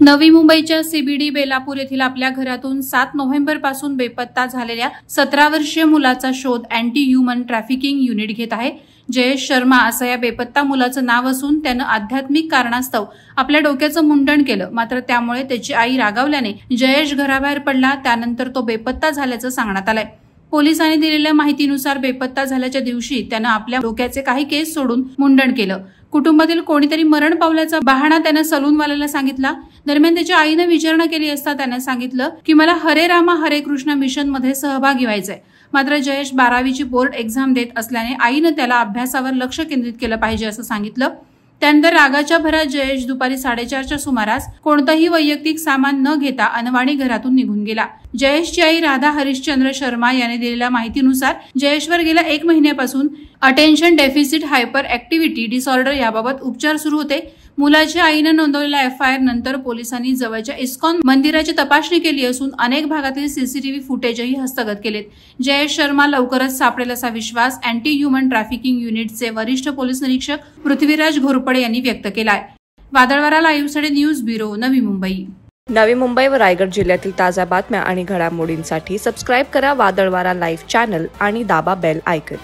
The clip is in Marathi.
नवी मुंबईच्या सीबीडी बेलापूर येथील आपल्या घरातून 7 नोव्हेंबरपासून बेपत्ता झालेल्या 17 वर्षीय मुलाचा शोध अँटी ह्युमन ट्रॅफिकिंग युनिट घेत आहे। जयेश शर्मा असं या बेपत्ता मुलाचं नाव असून त्यानं आध्यात्मिक कारणास्तव आपल्या डोक्याचं मुंडन केलं, मात्र त्यामुळे त्याची आई रागावल्याने जयेश घराबाहेर पडला। त्यानंतर तो बेपत्ता झाल्याचं सांगण्यात आलंय। पोलिसांनी दिलेल्या माहितीनुसार बेपत्ता झाल्याच्या दिवशी त्यानं आपल्या डोक्याचे काही केस सोडून मुंडन केलं। कुटुंबातील कोणीतरी मरण पावल्याचा बहाणा त्यानं सलूनवाल्याला सांगितला। दरम्यान त्याच्या आईने विचारणा केली असता त्यानं सांगितलं की मला हरे रामा हरे कृष्ण मिशन मध्ये सहभागी व्हायचंय। मात्र जयेश 12वीची बोर्ड एक्झाम देत असल्याने आईने त्याला अभ्यासावर लक्ष केंद्रित केलं पाहिजे असं सांगितलं। त्यानंतर रागाच्या भरात जयेश दुपारी 4:30च्या सुमारास कोणतंही वैयक्तिक सामान न घेता अनवाणी घरातून निघून गेला। जयेशची आई राधा हरिश्चंद्र शर्मा याने दिलेल्या माहितीनुसार जयेशवर गेल्या 1 महिन्यापासून attention deficit hyper activity disorder याबाबत उपचार सुरू होते। मुलाच्या आईने नोंदवलेल्या एफआयआर नंतर पोलिसांनी जवळच्या इस्कॉन मंदिराची तपासणी केली असून अनेक भागातील सीसीटीव्ही फुटेजही हस्तगत केलेत। जयेश शर्मा लवकरच सापडेल असा विश्वास अँटी ह्युमन ट्रॅफिकिंग युनिटचे वरिष्ठ पोलीस निरीक्षक पृथ्वीराज घोरपडे यांनी व्यक्त केलाय। वादळवारा लाईव्हसाठी न्यूज ब्युरो, नवी मुंबई। नवी मुंबई व रायगड जिल्ह्यातील ताज्या बातम्या आणि घडामोडींसाठी सबस्क्राईब करा वादळवारा लाईव्ह चॅनल आणि दाबा बेल आयकॉन।